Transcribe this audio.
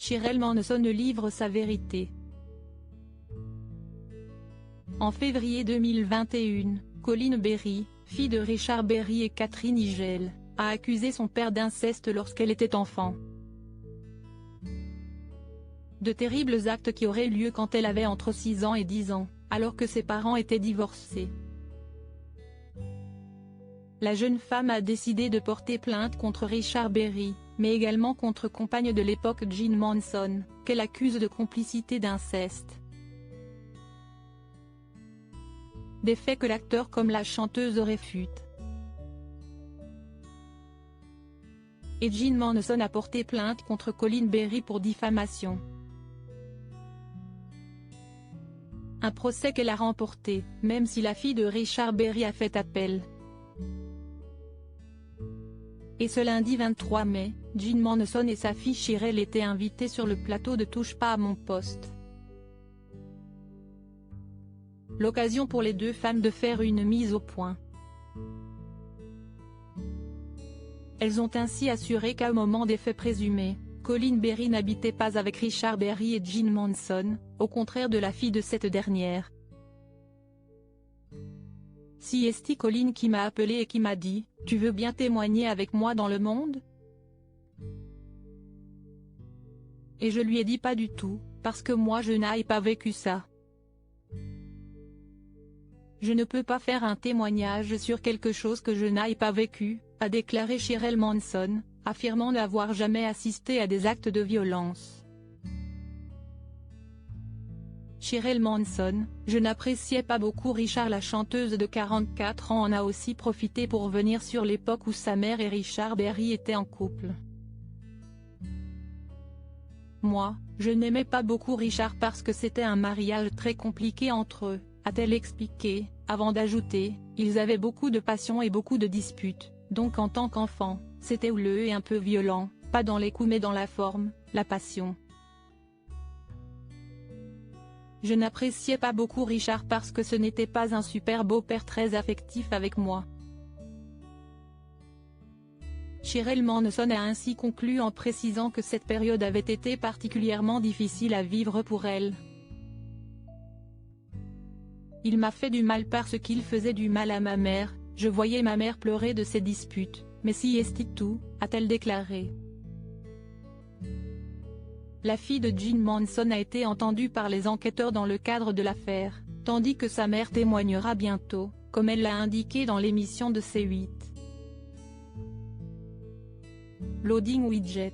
Shirel Manson livre sa vérité. En février 2021, Colleen Berry, fille de Richard Berry et Catherine Higel, a accusé son père d'inceste lorsqu'elle était enfant. De terribles actes qui auraient eu lieu quand elle avait entre 6 ans et 10 ans, alors que ses parents étaient divorcés. La jeune femme a décidé de porter plainte contre Richard Berry, mais également contre compagne de l'époque Jean Manson, qu'elle accuse de complicité d'inceste. Des faits que l'acteur comme la chanteuse réfute. Et Jean Manson a porté plainte contre Colleen Berry pour diffamation. Un procès qu'elle a remporté, même si la fille de Richard Berry a fait appel. Et ce lundi 23 mai, Jean Manson et sa fille Shirel étaient invités sur le plateau de Touche pas à mon poste. L'occasion pour les deux femmes de faire une mise au point. Elles ont ainsi assuré qu'au moment des faits présumés, Colleen Berry n'habitait pas avec Richard Berry et Jean Manson, au contraire de la fille de cette dernière. C'est Colleen qui m'a appelé et qui m'a dit « Tu veux bien témoigner avec moi dans le Monde ?» Et je lui ai dit pas du tout, parce que moi je n'ai pas vécu ça. Je ne peux pas faire un témoignage sur quelque chose que je n'ai pas vécu, a déclaré Shirel Manson, affirmant n'avoir jamais assisté à des actes de violence. Shirel Manson, je n'appréciais pas beaucoup Richard. La chanteuse de 44 ans en a aussi profité pour revenir sur l'époque où sa mère et Richard Berry étaient en couple. Moi, je n'aimais pas beaucoup Richard parce que c'était un mariage très compliqué entre eux, a-t-elle expliqué, avant d'ajouter, ils avaient beaucoup de passion et beaucoup de disputes, donc en tant qu'enfant, c'était houleux et un peu violent, pas dans les coups mais dans la forme, la passion. Je n'appréciais pas beaucoup Richard parce que ce n'était pas un super beau père très affectif avec moi. Shirel Manson a ainsi conclu en précisant que cette période avait été particulièrement difficile à vivre pour elle. Il m'a fait du mal parce qu'il faisait du mal à ma mère, je voyais ma mère pleurer de ces disputes, mais c'est tout, a-t-elle déclaré. La fille de Jean Manson a été entendue par les enquêteurs dans le cadre de l'affaire, tandis que sa mère témoignera bientôt, comme elle l'a indiqué dans l'émission de C8. Loading Widget.